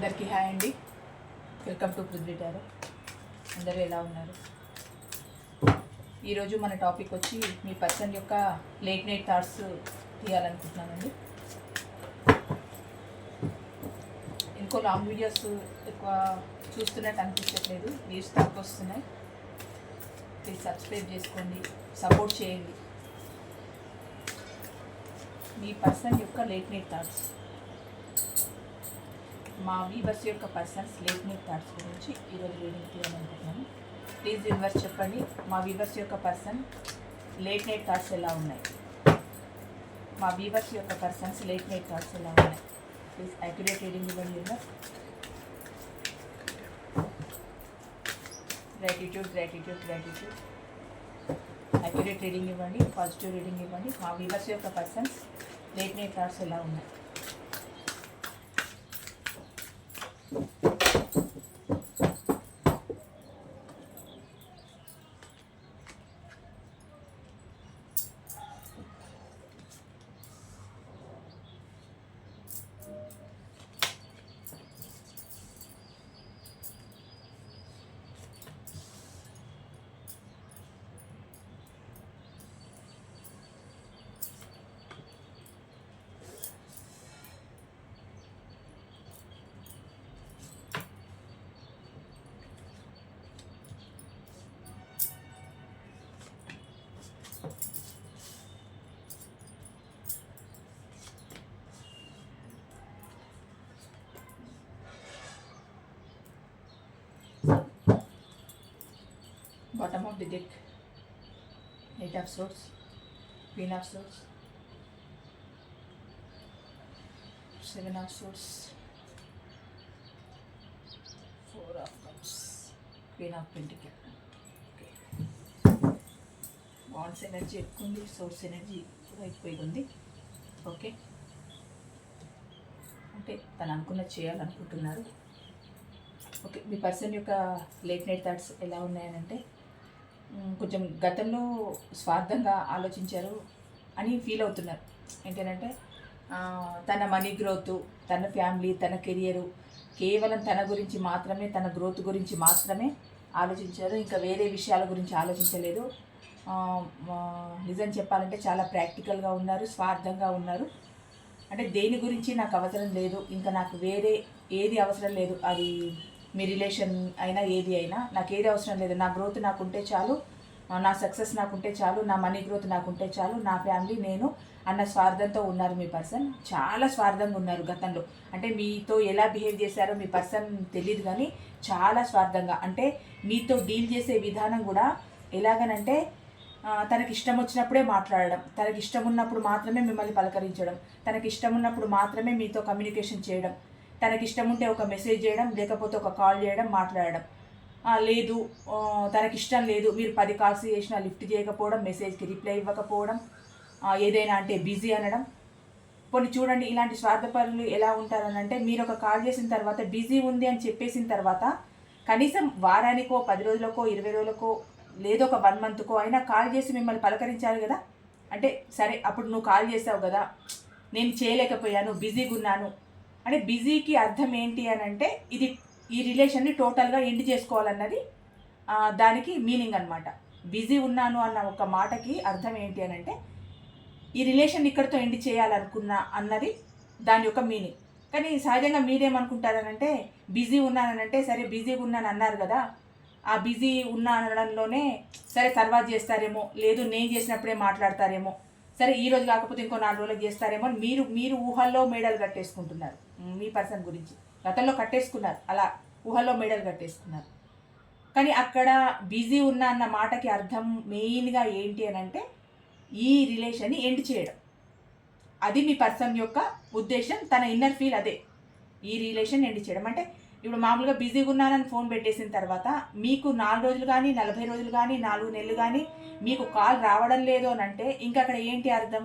అందరికీ హాయ్ అండి. Welcome to Prithvi tarot. అందరూ ఎలా ఉన్నారు? ఈరోజు మన టాపిక్ వచ్చి మీ పర్సన్ యొక్క లేట్ నైట్ థాట్స్ తీయాలనుకుంటున్నానండి. ఇంకో లాంగ్ వీడియోస్ ఎక్కువ చూస్తున్నట్టు అనిపించట్లేదు, వ్యూస్ తక్కువ వస్తున్నాయి. ప్లీజ్ సబ్స్క్రైబ్ చేసుకోండి, సపోర్ట్ చేయండి. మీ పర్సన్ యొక్క లేట్ నైట్ థాట్స్, మా వీవర్స్ యొక్క పర్సన్స్ లేట్ నైట్ థాట్స్ గురించి ఈరోజు రీడింగ్ తీయాలనుకుంటున్నాను. ప్లీజ్ వీవర్స్ చెప్పండి, మా వీవర్స్ యొక్క పర్సన్ లేట్ నైట్ థాట్స్ ఎలా ఉన్నాయి? మా వీవర్స్ యొక్క పర్సన్స్ లేట్ నైట్ థాట్స్ ఎలా ఉన్నాయి? ప్లీజ్ యాక్యురేట్ రీడింగ్ ఇవ్వండి viewers. Gratitude gratitude gratitude. Accurate reading ఇవ్వండి, పాజిటివ్ రీడింగ్ ఇవ్వండి. మా వీవర్స్ యొక్క పర్సన్స్ లేట్ నైట్ థాట్స్ ఎలా ఉన్నాయి? Bottom of the deck, Eight of Swords, Queen of Swords, Seven of Swords, Four of Cups, Queen of Pentacles. Okay. Wands energy ఎక్కువ ఉంది, source energy కూడా ఎక్కువ ఉంది. ఓకే, అంటే తను అనుకున్నది చేయాలనుకుంటున్నారు. ఓకే, మీ పర్సన్ యొక్క లేట్ నైట్ థాట్స్ ఎలా ఉన్నాయనంటే, కొంచెం గతంలో స్వార్థంగా ఆలోచించారు అని ఫీల్ అవుతున్నారు. ఏంటంటే తన మనీ గ్రోత్, తన ఫ్యామిలీ, తన కెరియరు, కేవలం తన గురించి మాత్రమే, తన గ్రోత్ గురించి మాత్రమే ఆలోచించారు. ఇంకా వేరే విషయాల గురించి ఆలోచించలేదు. నిజం చెప్పాలంటే చాలా ప్రాక్టికల్గా ఉన్నారు, స్వార్థంగా ఉన్నారు. అంటే దేని గురించి నాకు అవసరం లేదు, ఇంకా నాకు వేరే ఏది అవసరం లేదు. అది మీ రిలేషన్ అయినా ఏది అయినా నాకు ఏది అవసరం లేదు. నా గ్రోత్ నాకుంటే చాలు, నా సక్సెస్ నాకుంటే చాలు, నా మనీ గ్రోత్ నాకుంటే చాలు, నా ఫ్యామిలీ, నేను అన్న స్వార్థంతో ఉన్నారు మీ పర్సన్. చాలా స్వార్థంగా ఉన్నారు గతంలో. అంటే మీతో ఎలా బిహేవ్ చేశారో మీ పర్సన్ తెలియదు, కానీ చాలా స్వార్థంగా, అంటే మీతో డీల్ చేసే విధానం కూడా ఎలాగనంటే తనకి ఇష్టం వచ్చినప్పుడే మాట్లాడడం, తనకి ఇష్టం ఉన్నప్పుడు మాత్రమే మిమ్మల్ని పలకరించడం, తనకి ఇష్టం ఉన్నప్పుడు మాత్రమే మీతో కమ్యూనికేషన్ చేయడం, తనకి ఇష్టం ఉంటే ఒక మెసేజ్ చేయడం, లేకపోతే ఒక కాల్ చేయడం, మాట్లాడడం. లేదు, తనకి ఇష్టం లేదు, మీరు 10 కాల్స్ చేసినా లిఫ్ట్ చేయకపోవడం, మెసేజ్కి రిప్లై ఇవ్వకపోవడం, ఏదైనా అంటే బిజీ అనడం. కొన్ని చూడండి, ఇలాంటి స్వార్థపరులు ఎలా ఉంటారనంటే, మీరు ఒక కాల్ చేసిన తర్వాత బిజీ ఉంది అని చెప్పేసిన తర్వాత కనీసం వారానికో, 10 రోజులకో, 20 రోజులకో, లేదో ఒక 1 మంత్కో అయినా కాల్ చేసి మిమ్మల్ని పలకరించాలి కదా. అంటే సరే, అప్పుడు నువ్వు కాల్ చేసావు కదా, నేను చేయలేకపోయాను, బిజీగా ఉన్నాను. అంటే బిజీకి అర్థం ఏంటి అని అంటే, ఇది ఈ రిలేషన్ని టోటల్గా ఎండ్ చేసుకోవాలన్నది దానికి మీనింగ్ అనమాట. బిజీ ఉన్నాను అన్న ఒక మాటకి అర్థం ఏంటి అని అంటే, ఈ రిలేషన్ ఇక్కడితో ఎండ్ చేయాలనుకున్నా అన్నది దాని యొక్క మీనింగ్. కానీ సహజంగా మీరేమనుకుంటారనంటే, బిజీ ఉన్నానంటే సరే బిజీగా ఉన్నాను అన్నారు కదా, ఆ బిజీ ఉన్నా అనడంలోనే సరే తర్వాత చేస్తారేమో, లేదు నేను చేసినప్పుడే మాట్లాడతారేమో, సరే ఈరోజు కాకపోతే ఇంకో 4 రోజులకు చేస్తారేమో అని మీరు ఊహల్లో మేడలు కట్టేసుకుంటున్నారు. మీ పర్సన్ గురించి గతంలో కట్టేసుకున్నారు, అలా ఊహల్లో మేడలు కట్టేసుకున్నారు. కానీ అక్కడ బిజీ ఉన్నా అన్న మాటకి అర్థం మెయిన్గా ఏంటి అని అంటే, ఈ రిలేషన్ని ఎండ్ చేయడం. అది మీ పర్సన్ యొక్క ఉద్దేశం, తన ఇన్నర్ ఫీల్ అదే. ఈ రిలేషన్ ఎండ్ చేయడం అంటే, ఇప్పుడు మామూలుగా బిజీగా ఉన్నానని ఫోన్ పెట్టేసిన తర్వాత మీకు 4 రోజులు కానీ, 40 రోజులు కానీ, 4 నెలలు కానీ మీకు కాల్ రావడం లేదు అని అంటే, ఇంకా అక్కడ ఏంటి అర్థం?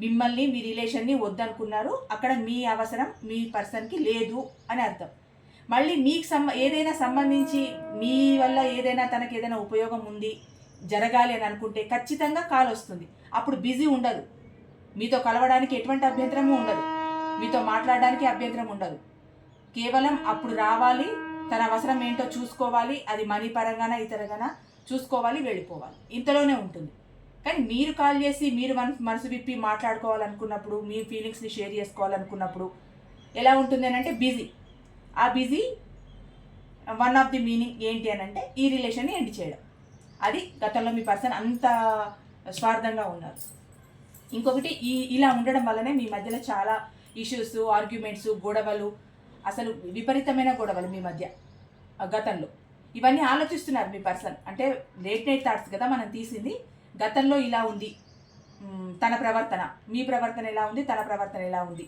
మిమ్మల్ని, మీ రిలేషన్ని వద్దనుకున్నారు. అక్కడ మీ అవసరం మీ పర్సన్కి లేదు అని అర్థం. మళ్ళీ మీకు ఏదైనా సంబంధించి మీ వల్ల ఏదైనా తనకి ఏదైనా ఉపయోగం ఉంది, జరగాలి అని అనుకుంటే ఖచ్చితంగా కాల్ వస్తుంది. అప్పుడు బిజీ ఉండదు, మీతో కలవడానికి ఎటువంటి అభ్యంతరము ఉండదు, మీతో మాట్లాడడానికి అభ్యంతరం ఉండదు. కేవలం అప్పుడు రావాలి, తన అవసరం ఏంటో చూసుకోవాలి, అది మనీ పరంగానా ఇతరగానా చూసుకోవాలి, వెళ్ళిపోవాలి, ఇంతలోనే ఉంటుంది. కానీ మీరు కాల్ చేసి మీరు మనసు విప్పి మాట్లాడుకోవాలనుకున్నప్పుడు, మీ ఫీలింగ్స్ని షేర్ చేసుకోవాలనుకున్నప్పుడు ఎలా ఉంటుంది అని అంటే బిజీ. ఆ busy one of the meaning ఏంటి అని అంటే ఈ రిలేషన్ని ఎండ్ చేయడం. అది గతంలో మీ పర్సన్ అంత స్వార్థంగా ఉన్నారు. ఇంకొకటి ఇలా ఉండడం వల్లనే మీ మధ్యలో చాలా ఇష్యూస్, ఆర్గ్యుమెంట్స్, గొడవలు, అసలు విపరీతమైన గొడవలు మీ మధ్య గతంలో. ఇవన్నీ ఆలోచిస్తున్నారు మీ పర్సన్. అంటే లేట్ నైట్ థాట్స్ కదా మనం తీసింది. గతంలో ఇలా ఉంది తన ప్రవర్తన, మీ ప్రవర్తన ఎలా ఉంది, తన ప్రవర్తన ఎలా ఉంది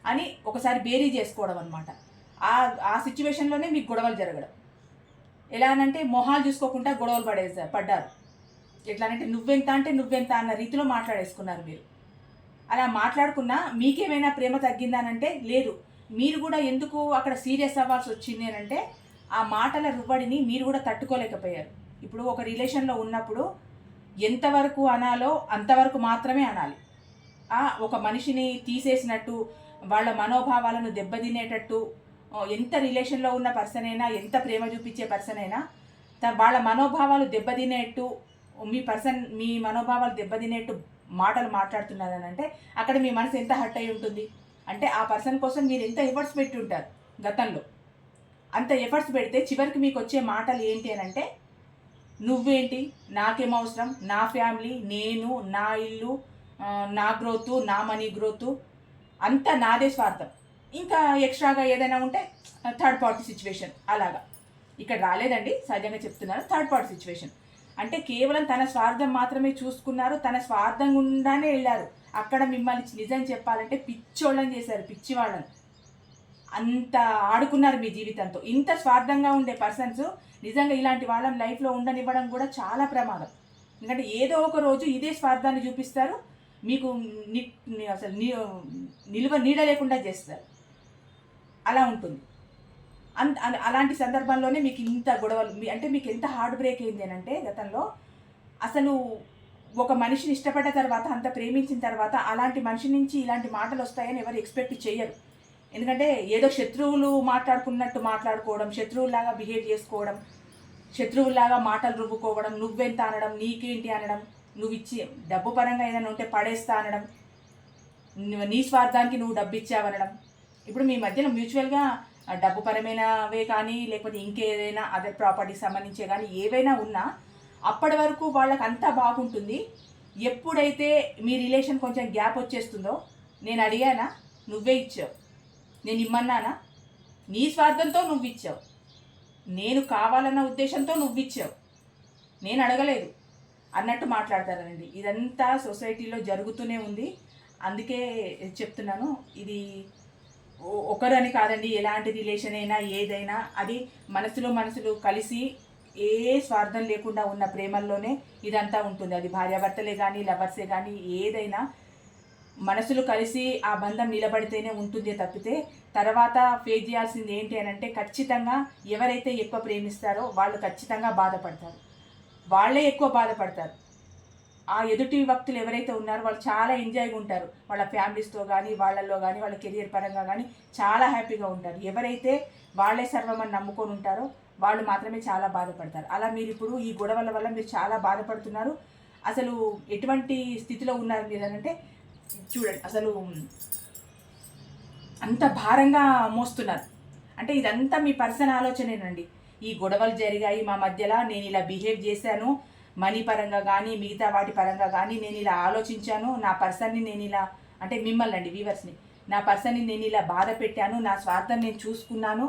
అని ఒకసారి బేరీ చేసుకోవడం అనమాట. ఆ సిచ్యువేషన్లోనే మీకు గొడవలు జరగడం. ఎలా అనంటే మొహాలు చూసుకోకుండా గొడవలు పడ్డారు. ఎట్లా అంటే నువ్వెంత అన్న రీతిలో మాట్లాడేసుకున్నారు మీరు. అలా మాట్లాడుకున్నా మీకేమైనా ప్రేమ తగ్గిందానంటే లేదు. మీరు కూడా ఎందుకు అక్కడ సీరియస్ అవ్వాల్సి వచ్చింది అని అంటే ఆ మాటల రువ్వడిని మీరు కూడా తట్టుకోలేకపోయారు. ఇప్పుడు ఒక రిలేషన్లో ఉన్నప్పుడు ఎంతవరకు అనాలో అంతవరకు మాత్రమే అనాలి. ఒక మనిషిని తీసేసినట్టు, వాళ్ళ మనోభావాలను దెబ్బతినేటట్టు, ఎంత రిలేషన్లో ఉన్న పర్సన్ అయినా, ఎంత ప్రేమ చూపించే పర్సన్ అయినా వాళ్ళ మనోభావాలు దెబ్బతినేట్టు, మీ మనోభావాలు దెబ్బతినేట్టు మాటలు మాట్లాడుతున్నారని అంటే అక్కడ మీ మనసు ఎంత హర్ట్ అయి ఉంటుంది. అంటే ఆ పర్సన్ కోసం మీరు ఎంత ఎఫర్ట్స్ పెట్టి ఉంటారు గతంలో. అంత ఎఫర్ట్స్ పెడితే చివరికి మీకు వచ్చే మాటలు ఏంటి అని అంటే నువ్వేంటి, నాకేమవసరం, నా ఫ్యామిలీ, నేను, నా ఇల్లు, నా గ్రోత్, నా మనీ గ్రోత్, అంతా నాదే స్వార్థం, ఇంకా ఎక్స్ట్రాగా ఏదైనా ఉంటే థర్డ్ పార్టీ సిచ్యువేషన్. అలాగా ఇక్కడ రాలేదండి, సహజంగా చెప్తున్నారు. థర్డ్ పార్టీ సిచ్యువేషన్ అంటే కేవలం తన స్వార్థం మాత్రమే చూసుకున్నారు, తన స్వార్థం గుండానే వెళ్ళారు. అక్కడ మిమ్మల్ని నిజం చెప్పాలంటే పిచ్చోళ్ళని చేశారు, పిచ్చివాళ్ళని. అంత ఆడుకున్నారు మీ జీవితంతో. ఇంత స్వార్థంగా ఉండే పర్సన్స్ నిజంగా ఇలాంటి వాళ్ళని లైఫ్లో ఉండనివ్వడం కూడా చాలా ప్రమాదం. ఎందుకంటే ఏదో ఒక రోజు ఇదే స్వార్థాన్ని చూపిస్తారు, మీకు అసలు నిలువ నీడ లేకుండా చేస్తారు. అలా ఉంటుంది. అలాంటి సందర్భంలోనే మీకు ఇంత గొడవలు, అంటే మీకు ఎంత హార్ట్ బ్రేక్ అయింది అని అంటే గతంలో అసలు ఒక మనిషిని ఇష్టపడ్డ తర్వాత, అంత ప్రేమించిన తర్వాత అలాంటి మనిషి నుంచి ఇలాంటి మాటలు వస్తాయని ఎవరు ఎక్స్పెక్ట్ చేయరు. ఎందుకంటే ఏదో శత్రువులు మాట్లాడుకున్నట్టు మాట్లాడుకోవడం, శత్రువులాగా బిహేవ్ చేసుకోవడం, శత్రువులాగా మాటలు రుబ్బుకోవడం, నువ్వెంత అనడం, నీకేంటి అనడం, నువ్వు ఇచ్చి డబ్బు పరంగా ఏదైనా ఉంటే పడేస్తా అనడం, నీ స్వార్థానికి నువ్వు డబ్బు ఇచ్చావనడం. ఇప్పుడు మీ మధ్యలో మ్యూచువల్గా డబ్బు పరమైనవే కానీ లేకపోతే ఇంకేదైనా అదర్ ప్రాపర్టీకి సంబంధించే కానీ ఏవైనా ఉన్నా అప్పటి వరకు వాళ్ళకి అంతా బాగుంటుంది. ఎప్పుడైతే మీ రిలేషన్ కొంచెం గ్యాప్ వచ్చేస్తుందో, నేను అడిగానా, నువ్వే ఇచ్చావు, నేను ఇమ్మన్నానా, నీ స్వార్థంతో నువ్వు ఇచ్చావు, నేను కావాలన్న ఉద్దేశంతో నువ్వు ఇచ్చావు, నేను అడగలేదు అన్నట్టు మాట్లాడతారండి. ఇదంతా సొసైటీలో జరుగుతూనే ఉంది. అందుకే చెప్తున్నాను, ఇది ఒకరని కాదండి, ఎలాంటి రిలేషన్ అయినా ఏదైనా అది మనసులు కలిసి ఏ స్వార్థం లేకుండా ఉన్న ప్రేమల్లోనే ఇదంతా ఉంటుంది. అది భార్యాభర్తలే కానీ లవర్సే కానీ ఏదైనా మనసులు కలిసి ఆ బంధం నిలబడితేనే ఉంటుంది తప్పితే తర్వాత ఫేస్ చేయాల్సింది ఏంటి అని అంటే ఖచ్చితంగా ఎవరైతే ఎక్కువ ప్రేమిస్తారో వాళ్ళు ఖచ్చితంగా బాధపడతారు, వాళ్ళే ఎక్కువ బాధపడతారు. ఆ ఎదుటి వ్యక్తులు ఎవరైతే ఉన్నారో వాళ్ళు చాలా ఎంజాయ్గా ఉంటారు, వాళ్ళ ఫ్యామిలీస్తో కానీ వాళ్ళల్లో కానీ వాళ్ళ కెరియర్ పరంగా కానీ చాలా హ్యాపీగా ఉంటారు. ఎవరైతే వాళ్ళే సర్వమని నమ్ముకొని ఉంటారో వాళ్ళు మాత్రమే చాలా బాధపడతారు. అలా మీరు ఇప్పుడు ఈ గొడవల వల్ల మీరు చాలా బాధపడుతున్నారు. అసలు ఎటువంటి స్థితిలో ఉన్నారు మీరు అంటే చూడండి, అసలు అంత భారంగా మోస్తున్నారు. అంటే ఇదంతా మీ పర్సన్ ఆలోచనేనండి. ఈ గొడవలు జరిగాయి మా మధ్యలో, నేను ఇలా బిహేవ్ చేశాను, మనీ పరంగా కానీ మిగతా వాటి పరంగా కానీ నేను ఇలా ఆలోచించాను, నా పర్సన్ని నేను ఇలా, అంటే మిమ్మల్ని అండి వ్యూవర్స్ని, నా పర్సన్ని నేను ఇలా బాధ పెట్టాను, నా స్వార్థం నేను చూసుకున్నాను,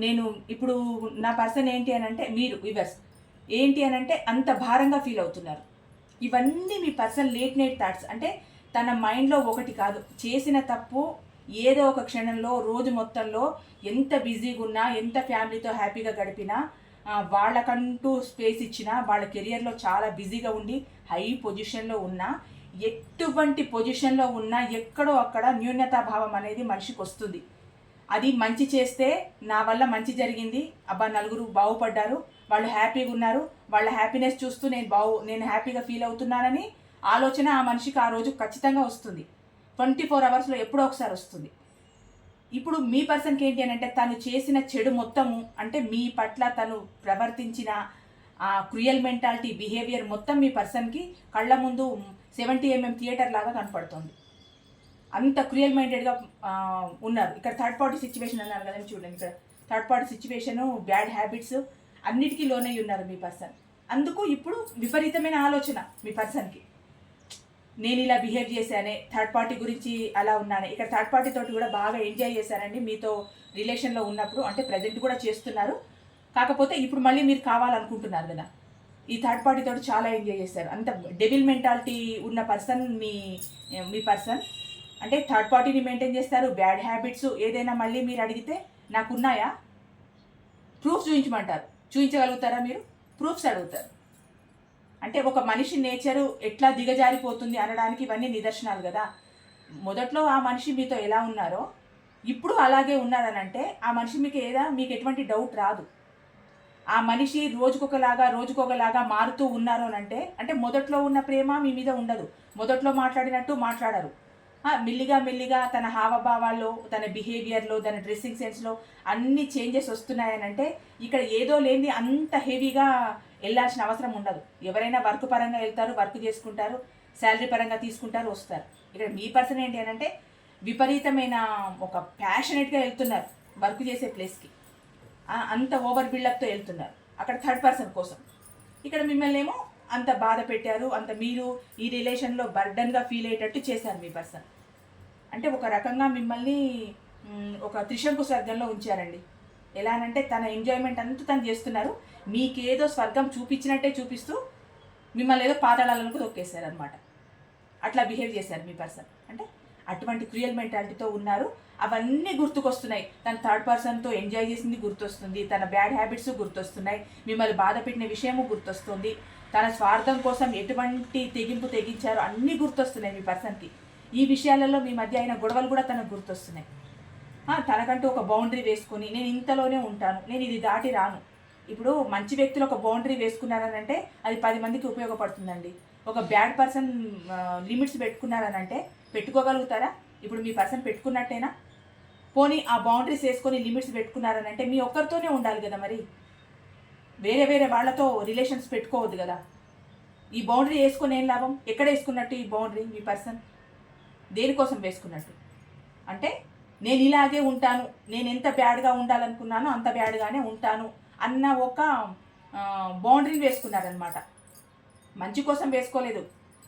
నేను ఇప్పుడు నా పర్సన్ ఏంటి అని అంటే మీరు వ్యూవర్స్ ఏంటి అని అంటే అంత భారంగా ఫీల్ అవుతున్నారు. ఇవన్నీ మీ పర్సన్ లేట్ నైట్ థాట్స్. అంటే తన మైండ్లో ఒకటి కాదు, చేసిన తప్పు ఏదో ఒక క్షణంలో రోజు మొత్తంలో ఎంత బిజీగా ఉన్నా, ఎంత ఫ్యామిలీతో హ్యాపీగా గడిపినా, వాళ్ళకంటూ స్పేస్ ఇచ్చినా, వాళ్ళ కెరియర్లో చాలా బిజీగా ఉండి హై పొజిషన్లో ఉన్నా, ఎటువంటి పొజిషన్లో ఉన్నా ఎక్కడో అక్కడ న్యూనతాభావం అనేది మనిషికి వస్తుంది. అది మంచి చేస్తే నా వల్ల మంచి జరిగింది, అబ్బా నలుగురు బాగుపడ్డారు, వాళ్ళు హ్యాపీగా ఉన్నారు, వాళ్ళ హ్యాపీనెస్ చూస్తూ నేను హ్యాపీగా ఫీల్ అవుతున్నానని ఆలోచన ఆ మనిషికి ఆ రోజు ఖచ్చితంగా వస్తుంది. 24 అవర్స్లో ఎప్పుడో ఒకసారి వస్తుంది. ఇప్పుడు మీ పర్సన్కి ఏంటి అని అంటే తను చేసిన చెడు మొత్తము, అంటే మీ పట్ల తను ప్రవర్తించిన ఆ క్రూయల్ మెంటాలిటీ బిహేవియర్ మొత్తం మీ పర్సన్కి కళ్ళ ముందు 70 mm థియేటర్ లాగా కనపడుతుంది. అంత క్రూయల్ మైండెడ్గా ఉన్నారు. ఇక్కడ థర్డ్ పార్టీ సిచ్యువేషన్ అన్నారు కదా, చూడండి ఇక్కడ third party situation, bad habits అన్నిటికీ లోనై ఉన్నారు మీ పర్సన్. అందుకు ఇప్పుడు విపరీతమైన ఆలోచన మీ పర్సన్కి, నేను ఇలా బిహేవ్ చేశానే, థర్డ్ పార్టీ గురించి అలా ఉన్నానే. ఇక్కడ థర్డ్ పార్టీ తోటి కూడా బాగా ఎంజాయ్ చేశారండి మీతో రిలేషన్లో ఉన్నప్పుడు, అంటే ప్రజెంట్ కూడా చేస్తున్నారు. కాకపోతే ఇప్పుడు మళ్ళీ మీరు కావాలనుకుంటున్నారు కదా, ఈ థర్డ్ పార్టీ తోటి చాలా ఎంజాయ్ చేశారు. అంత డెవిల్ మెంటాలిటీ ఉన్న పర్సన్ మీ పర్సన్. అంటే థర్డ్ పార్టీని మెయింటైన్ చేస్తారు, బ్యాడ్ హ్యాబిట్స్. ఏదైనా మళ్ళీ మీరు అడిగితే నాకున్నాయా ప్రూఫ్స్ చూపించమంటారు. చూపించగలుగుతారా మీరు? ప్రూఫ్స్ అడుగుతారు. అంటే ఒక మనిషి నేచరు ఎట్లా దిగజారిపోతుంది అనడానికి ఇవన్నీ నిదర్శనాలు కదా. మొదట్లో ఆ మనిషి మీతో ఎలా ఉన్నారో ఇప్పుడు అలాగే ఉన్నారనంటే ఆ మనిషి మీకు ఎటువంటి డౌట్ రాదు. ఆ మనిషి రోజుకొకలాగా మారుతూ ఉన్నారు అంటే మొదట్లో ఉన్న ప్రేమ మీ మీద ఉండదు. మొదట్లో మాట్లాడినట్టు మాట్లాడరు. మెల్లిగా తన హావభావాల్లో, తన బిహేవియర్లో, తన డ్రెస్సింగ్ సెన్స్లో అన్ని చేంజెస్ వస్తున్నాయనంటే ఇక్కడ ఏదో లేని అంత హెవీగా వెళ్ళాల్సిన అవసరం ఉండదు. ఎవరైనా వర్క్ పరంగా వెళ్తారు, వర్క్ చేసుకుంటారు, శాలరీ పరంగా తీసుకుంటారు, వస్తారు. ఇక్కడ మీ పర్సన్ ఏంటి అని అంటే విపరీతమైన ఒక ప్యాషనెట్గా వెళ్తున్నారు వర్క్ చేసే ప్లేస్కి. అంత ఓవర్ బిల్డప్తో వెళ్తున్నారు అక్కడ థర్డ్ పర్సన్ కోసం. ఇక్కడ మిమ్మల్ని ఏమో అంత బాధ పెట్టారు, అంత మీరు ఈ రిలేషన్లో బర్డన్గా ఫీల్ అయ్యేటట్టు చేశారు మీ పర్సన్. అంటే ఒక రకంగా మిమ్మల్ని ఒక త్రిశంకు స్వర్గంలో ఉంచారండి. ఎలా అంటే తన ఎంజాయ్మెంట్ అంతా తను చేస్తున్నారు, మీకేదో స్వర్గం చూపించినట్టే చూపిస్తూ మిమ్మల్ని ఏదో పాతాళాలకు తొక్కేశారు అనమాట. అట్లా బిహేవ్ చేశారు మీ పర్సన్. అంటే అటువంటి క్రియల్ మెంటాలిటీతో ఉన్నారు. అవన్నీ గుర్తుకొస్తున్నాయి. తన థర్డ్ పర్సన్తో ఎంజాయ్ చేసింది గుర్తొస్తుంది, తన బ్యాడ్ హ్యాబిట్స్ గుర్తొస్తున్నాయి, మిమ్మల్ని బాధ పెట్టిన విషయము గుర్తొస్తుంది, తన స్వార్థం కోసం ఎటువంటి తెగించారో అన్నీ గుర్తొస్తున్నాయి మీ పర్సన్కి. ఈ విషయాలలో మీ మధ్య అయిన గొడవలు కూడా తనకు గుర్తొస్తున్నాయి. తనకంటూ ఒక బౌండరీ వేసుకొని నేను ఇంతలోనే ఉంటాను, నేను ఇది దాటి రాను. ఇప్పుడు మంచి వ్యక్తులు ఒక బౌండరీ వేసుకున్నారనంటే అది 10 మందికి ఉపయోగపడుతుందండి. ఒక బ్యాడ్ పర్సన్ లిమిట్స్ పెట్టుకున్నారనంటే పెట్టుకోగలుగుతారా? ఇప్పుడు మీ పర్సన్ పెట్టుకున్నట్టేనా? పోనీ ఆ బౌండరీస్ వేసుకొని లిమిట్స్ పెట్టుకున్నారనంటే మీ ఒక్కరితోనే ఉండాలి కదా, మరి వేరే వాళ్ళతో రిలేషన్స్ పెట్టుకోవద్దు కదా. ఈ బౌండరీ వేసుకొని ఏం లాభం? ఎక్కడ వేసుకున్నట్టు ఈ బౌండరీ మీ పర్సన్? దేనికోసం వేసుకున్నట్టు? అంటే నేను ఇలాగే ఉంటాను, నేను ఎంత బ్యాడ్గా ఉండాలనుకున్నానో అంత బ్యాడ్గానే ఉంటాను అన్న ఒక బౌండరీని వేసుకున్నారనమాట. మంచి కోసం వేసుకోలేదు,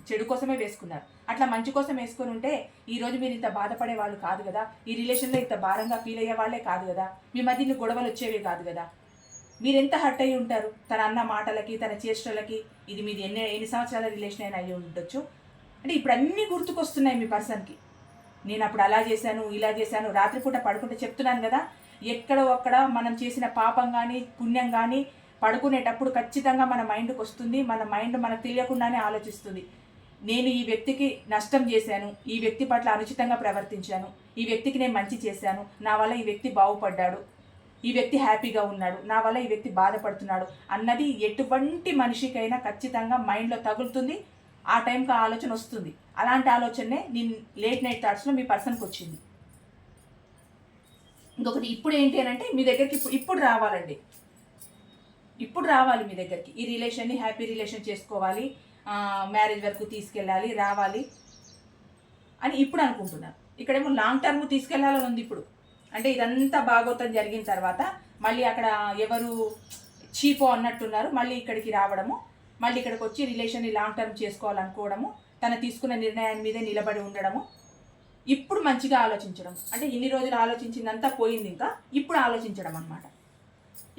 చెడు కోసమే వేసుకున్నారు. అట్లా మంచి కోసం వేసుకొని ఉంటే ఈరోజు మీరు ఇంత బాధపడే వాళ్ళు కాదు కదా, ఈ రిలేషన్లో ఇంత భారంగా ఫీల్ అయ్యే వాళ్ళే కాదు కదా, మీ మధ్య ఇన్ని గొడవలు వచ్చేవి కాదు కదా. మీరు ఎంత హర్ట్ అయ్యి ఉంటారు తన అన్న మాటలకి, తన చేష్టలకి. ఇది మీది ఎన్ని సంవత్సరాల రిలేషన్ అయినా అయ్యి ఉండొచ్చు. అంటే ఇప్పుడు అన్నీ గుర్తుకొస్తున్నాయి మీ పర్సన్కి. నేను అప్పుడు అలా చేశాను, ఇలా చేశాను. రాత్రిపూట పడుకుంటే చెప్తున్నాను కదా, ఎక్కడో అక్కడ మనం చేసిన పాపం కానీ పుణ్యం కానీ పడుకునేటప్పుడు ఖచ్చితంగా మన మైండ్కి వస్తుంది. మన మైండ్ మనకు తెలియకుండానే ఆలోచిస్తుంది. నేను ఈ వ్యక్తికి నష్టం చేశాను, ఈ వ్యక్తి పట్ల అనుచితంగా ప్రవర్తించాను, ఈ వ్యక్తికి నేను మంచి చేశాను, నా వల్ల ఈ వ్యక్తి బాగుపడ్డాడు, ఈ వ్యక్తి హ్యాపీగా ఉన్నాడు, నా వల్ల ఈ వ్యక్తి బాధపడుతున్నాడు అన్నది ఎటువంటి మనిషికైనా ఖచ్చితంగా మైండ్లో తగులుతుంది. ఆ టైంకి ఆ ఆలోచన వస్తుంది. అలాంటి ఆలోచనే నేను లేట్ నైట్ థాట్స్లో మీ పర్సన్కి వచ్చింది. ఇంకొకటి ఇప్పుడు ఏంటి అని అంటే మీ దగ్గరికి ఇప్పుడు రావాలండి. ఇప్పుడు రావాలి మీ దగ్గరికి. ఈ రిలేషన్ని హ్యాపీ రిలేషన్ చేసుకోవాలి, మ్యారేజ్ వరకు తీసుకెళ్ళాలి, రావాలి అని ఇప్పుడు అనుకుంటున్నారు. ఇక్కడేమో లాంగ్ టర్మ్ తీసుకెళ్లాలని ఉంది ఇప్పుడు. అంటే ఇదంతా భాగవతం జరిగిన తర్వాత మళ్ళీ అక్కడ ఎవరు చీపో అన్నట్టున్నారు, మళ్ళీ ఇక్కడికి రావడము, మళ్ళీ ఇక్కడికి వచ్చి రిలేషన్ని లాంగ్ టర్మ్ చేసుకోవాలనుకోవడము, తన తీసుకున్న నిర్ణయాన్ని మీదే నిలబడి ఉండడము, ఇప్పుడు మంచిగా ఆలోచించడం. అంటే ఇన్ని రోజులు ఆలోచించిందంతా పోయింది, ఇంకా ఇప్పుడు ఆలోచించడం అనమాట.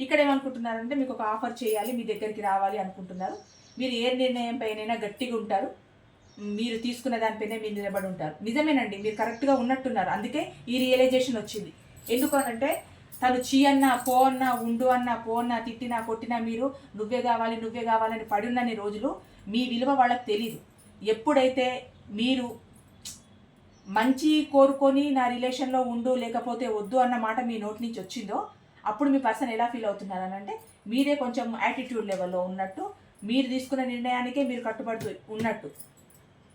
ఇక్కడ ఏమనుకుంటున్నారంటే మీకు ఒక ఆఫర్ చేయాలి, మీ దగ్గరికి రావాలి అనుకుంటున్నారు. మీరు ఏ నిర్ణయం పైనైనా గట్టిగా ఉంటారు, మీరు తీసుకున్న దానిపైనే మీరు నిలబడి ఉంటారు. నిజమేనండి, మీరు కరెక్ట్గా ఉన్నట్టున్నారు. అందుకే ఈ రియలైజేషన్ వచ్చింది. ఎందుకు అనంటే తను చీ అన్నా, పో అన్నా, ఉండు అన్నా, పో అన్నా, తిట్టినా, కొట్టినా మీరు నువ్వే కావాలని పడి ఉన్నన్ని రోజులు మీ విలువ వాళ్ళకి తెలీదు. ఎప్పుడైతే మీరు మంచి కోరుకొని నా రిలేషన్లో ఉండు లేకపోతే వద్దు అన్న మాట మీ నోటి నుంచి వచ్చిందో అప్పుడు మీ పర్సన్ ఎలా ఫీల్ అవుతున్నారని అంటే మీరే కొంచెం యాటిట్యూడ్ లెవెల్లో ఉన్నట్టు, మీరు తీసుకున్న నిర్ణయానికే మీరు కట్టుబడి ఉన్నట్టు.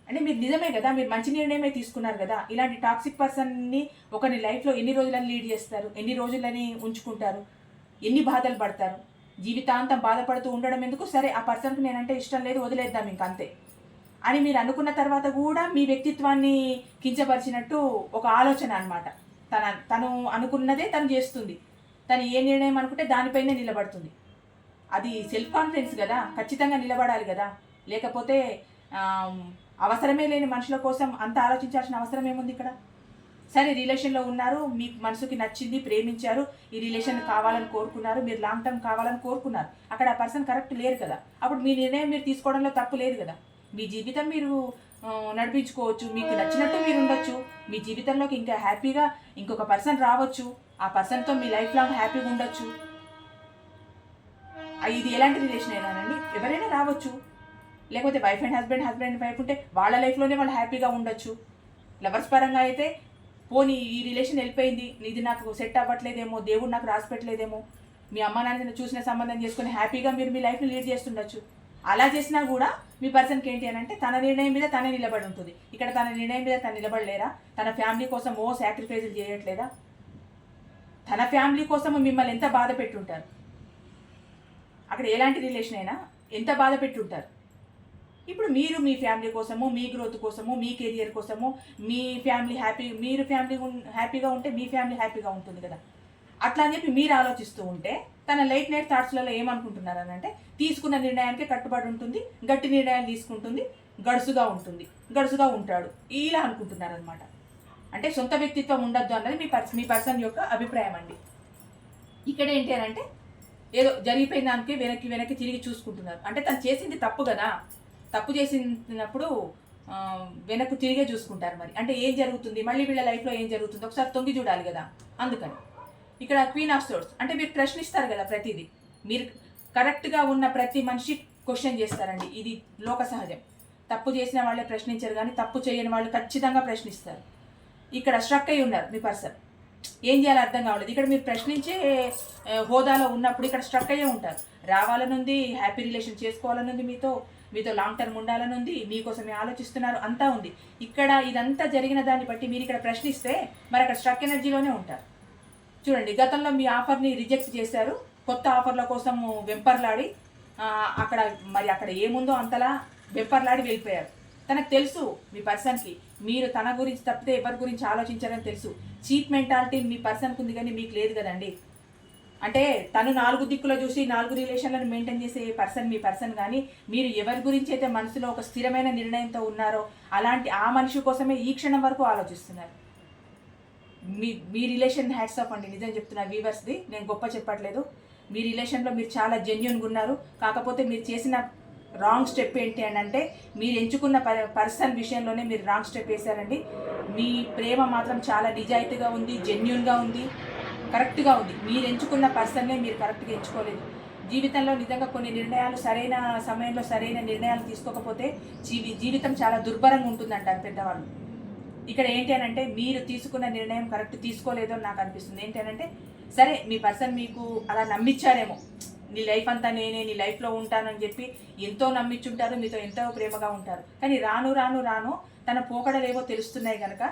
అంటే మీరు నిజమే కదా, మీరు మంచి నిర్ణయమే తీసుకున్నారు కదా. ఇలాంటి టాక్సిక్ పర్సన్ని ఒకరి లైఫ్లో ఎన్ని రోజులని లీడ్ చేస్తారు, ఎన్ని రోజులని ఉంచుకుంటారు, ఎన్ని బాధలు పడతారు, జీవితాంతం బాధపడుతూ ఉండడం ఎందుకు? సరే ఆ పర్సన్కి నేనంటే ఇష్టం లేదు, వదిలేద్దాం ఇంకంతే అని మీరు అనుకున్న తర్వాత కూడా మీ వ్యక్తిత్వాన్ని కించపరిచినట్టు ఒక ఆలోచన అనమాట. తను అనుకున్నదే తను చేస్తుంది, తను ఏ నిర్ణయం అనుకుంటే దానిపైనే నిలబడుతుంది. అది సెల్ఫ్ కాన్ఫిడెన్స్ కదా, ఖచ్చితంగా నిలబడాలి కదా. లేకపోతే అవసరమే లేని మనుషుల కోసం అంత ఆలోచించాల్సిన అవసరం ఏముంది ఇక్కడ? సరే రిలేషన్లో ఉన్నారు, మీకు మనసుకి నచ్చింది, ప్రేమించారు, ఈ రిలేషన్ కావాలని కోరుకున్నారు, మీరు లాంగ్ టర్మ్ కావాలని కోరుకున్నారు. అక్కడ ఆ పర్సన్ కరెక్ట్ లేరు కదా. అప్పుడు మీ నిర్ణయం మీరు తీసుకోవడంలో తప్పు లేదు కదా. మీ జీవితం మీరు నడిపించుకోవచ్చు, మీకు నచ్చినట్టు మీరు ఉండొచ్చు, మీ జీవితంలోకి ఇంకా హ్యాపీగా ఇంకొక పర్సన్ రావచ్చు, ఆ పర్సన్తో మీ లైఫ్ లాంగ్ హ్యాపీగా ఉండొచ్చు. ఇది ఎలాంటి రిలేషన్ అయినానండి, ఎవరైనా రావచ్చు. లేకపోతే wife and husband, husband and wife ఉంటే వాళ్ళ లైఫ్లోనే వాళ్ళు హ్యాపీగా ఉండొచ్చు. లవర్స్ పరంగా అయితే పోనీ ఈ రిలేషన్ వెళ్ళిపోయింది, ఇది నాకు సెట్ అవ్వట్లేదేమో, దేవుడు నాకు రాసి పెట్టలేదేమో, మీ అమ్మ నాన్న చూసిన సంబంధం చేసుకుని హ్యాపీగా మీరు మీ లైఫ్ని లీడ్ చేస్తుండొచ్చు. అలా చేసినా కూడా మీ పర్సన్కి ఏంటి అని అంటే తన నిర్ణయం మీద తనే నిలబడి ఉంటుంది. ఇక్కడ తన నిర్ణయం మీద తను నిలబడలేరా? తన ఫ్యామిలీ కోసం సాక్రిఫైజులు చేయట్లేదా? తన ఫ్యామిలీ కోసం మిమ్మల్ని ఎంత బాధ పెట్టుంటారు. అక్కడ ఎలాంటి రిలేషన్ అయినా ఎంత బాధ పెట్టుంటారు. ఇప్పుడు మీరు మీ ఫ్యామిలీ కోసము, మీ గ్రోత్ కోసము, మీ కెరియర్ కోసము, మీ ఫ్యామిలీ మీరు ఫ్యామిలీ హ్యాపీగా ఉంటే మీ ఫ్యామిలీ హ్యాపీగా ఉంటుంది కదా. అట్లా అని చెప్పి మీరు ఆలోచిస్తూ ఉంటే తన లేట్ నైట్ థాట్స్లలో ఏమనుకుంటున్నారు అని అంటే తీసుకున్న నిర్ణయానికి కట్టుబడి ఉంటుంది, గట్టి నిర్ణయాలు తీసుకుంటుంది, గడుసుగా ఉంటాడు, ఇలా అనుకుంటున్నారనమాట. అంటే సొంత వ్యక్తిత్వం ఉండొద్దు అన్నది మీ పర్సన్ యొక్క అభిప్రాయం అండి. ఇక్కడ ఏంటి అని అంటే ఏదో జరిగిపోయిన దానికి వెనక్కి తిరిగి చూసుకుంటున్నారు. అంటే తను చేసింది తప్పు కదా, తప్పు చేసినప్పుడు వెనక్కు తిరిగే చూసుకుంటారు. మరి అంటే ఏం జరుగుతుంది, మళ్ళీ వీళ్ళ లైఫ్లో ఏం జరుగుతుంది ఒకసారి తొంగి చూడాలి కదా. అందుకని ఇక్కడ క్వీన్ ఆఫ్ సోర్స్ అంటే మీరు ప్రశ్నిస్తారు కదా ప్రతిదీ. మీరు కరెక్ట్గా ఉన్న ప్రతి మనిషి క్వశ్చన్ చేస్తారండి, ఇది లోక సహజం. తప్పు చేసిన వాళ్ళే ప్రశ్నించరు, కానీ తప్పు చేయని వాళ్ళు ఖచ్చితంగా ప్రశ్నిస్తారు. ఇక్కడ స్ట్రక్ అయి ఉన్నారు మీ పర్సన్, ఏం చేయాలో అర్థం కావలేదు. ఇక్కడ మీరు ప్రశ్నించే హోదాలో ఉన్నప్పుడు ఇక్కడ స్ట్రక్ అయ్యే ఉంటారు. రావాలనుంది, హ్యాపీ రిలేషన్ చేసుకోవాలనుంది, మీతో లాంగ్ టర్మ్ ఉండాలనుంది, మీకోసమే ఆలోచిస్తున్నారు, అంతా ఉంది. ఇక్కడ ఇదంతా జరిగిన దాన్ని బట్టి మీరు ఇక్కడ ప్రశ్నిస్తే మరి అక్కడ స్ట్రక్ ఎనర్జీలోనే ఉంటారు. చూడండి, గతంలో మీ ఆఫర్ని రిజెక్ట్ చేశారు, కొత్త ఆఫర్ల కోసం వెంపర్లాడి అక్కడ ఏముందో అంతలా వెంపర్లాడి వెళ్ళిపోయారు. తనకు తెలుసు మీ పర్సన్కి మీరు తన గురించి తప్పితే ఎవరి గురించి ఆలోచించారని తెలుసు. చీప్ మెంటాలిటీ మీ పర్సన్కి ఉంది కానీ మీకు లేదు కదండి. అంటే తను 4 దిక్కులో చూసి 4 రిలేషన్లను మెయింటైన్ చేసే పర్సన్ మీ పర్సన్, కానీ మీరు ఎవరి గురించి అయితే మనసులో ఒక స్థిరమైన నిర్ణయంతో ఉన్నారో అలాంటి ఆ మనిషి కోసమే ఈ క్షణం వరకు ఆలోచిస్తున్నారు. మీ రిలేషన్ హ్యాట్స్ ఆఫ్ అండి, నిజం చెప్తున్నా వీవర్స్ది, నేను గొప్ప చెప్పట్లేదు. మీ రిలేషన్లో మీరు చాలా జెన్యూన్గా ఉన్నారు. కాకపోతే మీరు చేసిన రాంగ్ స్టెప్ ఏంటి అని అంటే మీరు ఎంచుకున్న పర్సన్ విషయంలోనే మీరు రాంగ్ స్టెప్ వేశారండి. మీ ప్రేమ మాత్రం చాలా నిజాయితీగా ఉంది, జెన్యూన్గా ఉంది, కరెక్ట్గా ఉంది. మీరు ఎంచుకున్న పర్సన్నే మీరు కరెక్ట్గా ఎంచుకోలేదు. జీవితంలో నిజంగా కొన్ని నిర్ణయాలు సరైన సమయంలో సరైన నిర్ణయాలు తీసుకోకపోతే జీవితం చాలా దుర్భరంగా ఉంటుందంటారు పెద్దవాళ్ళు. ఇక్కడ ఏంటి అని అంటే మీరు తీసుకున్న నిర్ణయం కరెక్ట్ తీసుకోలేదో నాకు అనిపిస్తుంది. ఏంటి అని అంటే సరే మీ పర్సన్ మీకు అలా నమ్మించారేమో, నీ లైఫ్ అంతా నేనే నీ లైఫ్లో ఉంటానని చెప్పి ఎంతో నమ్మించుంటారు, మీతో ఎంతో ప్రేమగా ఉంటారు. కానీ రాను తన పోకడలేవో తెలుస్తున్నాయి కనుక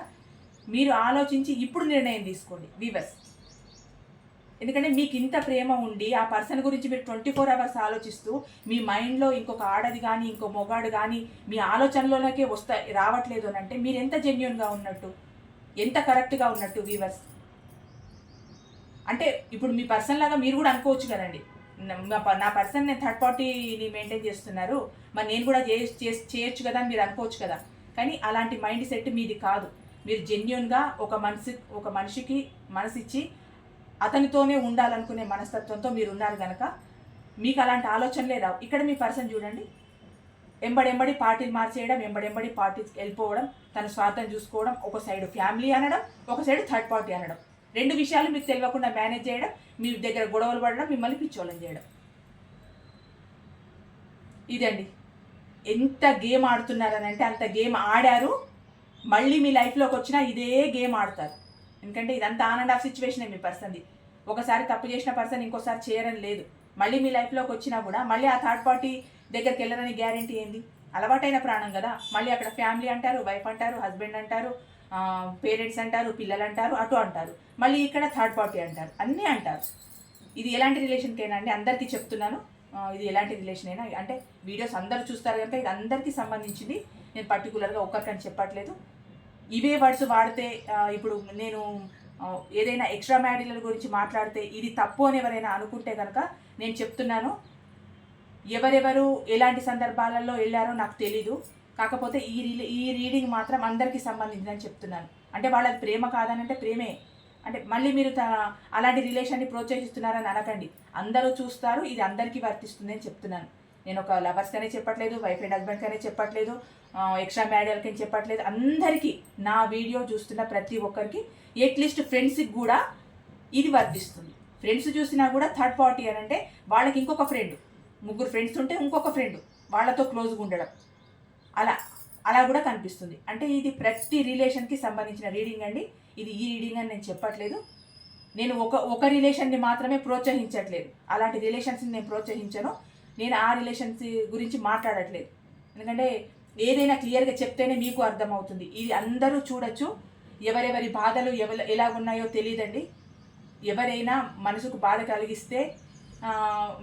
మీరు ఆలోచించి ఇప్పుడు నిర్ణయం తీసుకోండి వీవర్స్. ఎందుకంటే మీకు ఇంత ప్రేమ ఉండి ఆ పర్సన్ గురించి మీరు 24 అవర్స్ ఆలోచిస్తూ మీ మైండ్లో ఇంకొక ఆడది కానీ ఇంకో మొగాడు కానీ మీ ఆలోచనలోకే రావట్లేదు అని అంటే మీరు ఎంత జెన్యూన్గా ఉన్నట్టు, ఎంత కరెక్ట్గా ఉన్నట్టు వీవర్స్. అంటే ఇప్పుడు మీ పర్సన్ లాగా మీరు కూడా అనుకోవచ్చు కదండి, నా పర్సన్ నేను థర్డ్ పార్టీని మెయింటైన్ చేస్తున్నారు, మరి నేను కూడా చేయొచ్చు కదా అని మీరు అనుకోవచ్చు కదా. కానీ అలాంటి మైండ్ సెట్ మీది కాదు. మీరు జెన్యూన్గా ఒక మనిషికి మనసిచ్చి అతనితోనే ఉండాలనుకునే మనస్తత్వంతో మీరు ఉన్నారు కనుక మీకు అలాంటి ఆలోచనలే రావు. ఇక్కడ మీ పర్సన్ చూడండి, ఎంబడెంబడి పార్టీలు మార్చేయడం, ఎంబడెంబడి పార్టీకి వెళ్ళిపోవడం, తన స్వార్థం చూసుకోవడం, ఒక సైడ్ ఫ్యామిలీ అనడం, ఒక సైడ్ థర్డ్ పార్టీ అనడం, 2 విషయాలు మీకు తెలియకుండా మేనేజ్ చేయడం, మీ దగ్గర గొడవలు పడడం, మిమ్మల్ని పిచ్చోళ్ళని చేయడం. ఇదండి ఎంత గేమ్ ఆడుతున్నారని అంటే అంత గేమ్ ఆడారు. మళ్ళీ మీ లైఫ్లోకి వచ్చినా ఇదే గేమ్ ఆడతారు. ఎందుకంటే ఇదంతా ఆన్ అండ్ ఆఫ్ సిచ్యువేషనే మీ పర్సన్ది. ఒకసారి తప్పు చేసిన పర్సన్ ఇంకోసారి చేయరని లేదు. మళ్ళీ మీ లైఫ్లోకి వచ్చినా కూడా మళ్ళీ ఆ థర్డ్ పార్టీ దగ్గరికి వెళ్ళరని గ్యారంటీ ఏంది? అలవాటైన ప్రాణం కదా. మళ్ళీ అక్కడ ఫ్యామిలీ అంటారు, వైఫ్ అంటారు, హస్బెండ్ అంటారు, పేరెంట్స్ అంటారు, పిల్లలు అంటారు, అటు అంటారు, మళ్ళీ ఇక్కడ థర్డ్ పార్టీ అంటారు, అన్నీ అంటారు. ఇది ఎలాంటి రిలేషన్కైనా అండి, అందరికీ చెప్తున్నాను. ఇది ఎలాంటి రిలేషన్ అయినా అంటే వీడియోస్ అందరూ చూస్తారు కనుక ఇది అందరికీ సంబంధించింది. నేను పర్టికులర్గా ఒక్కరికని చెప్పట్లేదు. ఇవే వర్డ్స్ వాడితే ఇప్పుడు నేను ఏదైనా ఎక్స్ట్రా మ్యారీల గురించి మాట్లాడితే ఇది తప్పు అని ఎవరైనా అనుకుంటే కనుక నేను చెప్తున్నాను, ఎవరెవరు ఎలాంటి సందర్భాలలో వెళ్ళారో నాకు తెలీదు. కాకపోతే ఈ రీడింగ్ మాత్రం అందరికీ సంబంధించిందని చెప్తున్నాను. అంటే వాళ్ళది ప్రేమ కాదనంటే ప్రేమే, అంటే మళ్ళీ మీరు అలాంటి రిలేషన్ని ప్రోత్సహిస్తున్నారని అనకండి. అందరూ చూస్తారు, ఇది అందరికీ వర్తిస్తుంది అని చెప్తున్నాను. నేను ఒక లవర్స్కనే చెప్పట్లేదు, వైఫ్ అండ్ హస్బెండ్కనే చెప్పట్లేదు, ఎక్స్ట్రా మ్యారీడ్కి చెప్పట్లేదు. అందరికీ, నా వీడియో చూస్తున్న ప్రతి ఒక్కరికి, ఎట్లీస్ట్ ఫ్రెండ్స్కి కూడా ఇది వర్తిస్తుంది. ఫ్రెండ్స్ చూసినా కూడా థర్డ్ పార్టీ అని అంటే వాళ్ళకి ఇంకొక ఫ్రెండ్, ముగ్గురు ఫ్రెండ్స్ ఉంటే ఇంకొక ఫ్రెండ్ వాళ్ళతో క్లోజ్గా ఉండడం, అలా కూడా కనిపిస్తుంది. అంటే ఇది ప్రతి రిలేషన్కి సంబంధించిన రీడింగ్ అండి. ఇది ఈ రీడింగ్ అని నేను చెప్పట్లేదు. నేను ఒక రిలేషన్ని మాత్రమే ప్రోత్సహించట్లేదు. అలాంటి రిలేషన్స్ని నేను ప్రోత్సహించను. నేను ఆ రిలేషన్స్ గురించి మాట్లాడట్లేదు. ఎందుకంటే ఏదైనా క్లియర్గా చెప్తేనే మీకు అర్థమవుతుంది. ఇది అందరూ చూడొచ్చు. ఎవరెవరి బాధలు ఎలా ఉన్నాయో తెలియదండి. ఎవరైనా మనసుకు బాధ కలిగిస్తే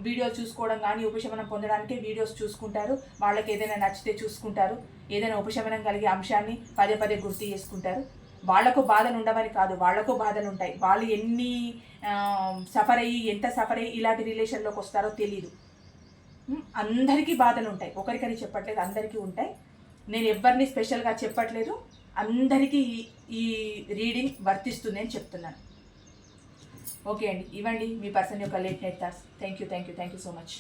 వీడియో చూసుకోవడం కానీ ఉపశమనం పొందడానికి వీడియోస్ చూసుకుంటారు. వాళ్ళకి ఏదైనా నచ్చితే చూసుకుంటారు. ఏదైనా ఉపశమనం కలిగే అంశాన్ని పదే పదే గుర్తు చేసుకుంటారు. వాళ్లకు బాధలు ఉండవని కాదు, వాళ్లకు బాధలు ఉంటాయి. వాళ్ళు ఎన్ని ఎంత సఫర్ అయ్యి ఇలాంటి రిలేషన్లోకి వస్తారో తెలీదు. అందరికీ బాధలు ఉంటాయి, ఒకరికని చెప్పట్లేదు, అందరికీ ఉంటాయి. నేను ఎవరిని స్పెషల్గా చెప్పట్లేదు, అందరికీ ఈ రీడింగ్ వర్తిస్తుంది అని చెప్తున్నాను. ఓకే అండి, ఇవ్వండి మీ పర్సన్ యొక్క late night thoughts. Thank you so much.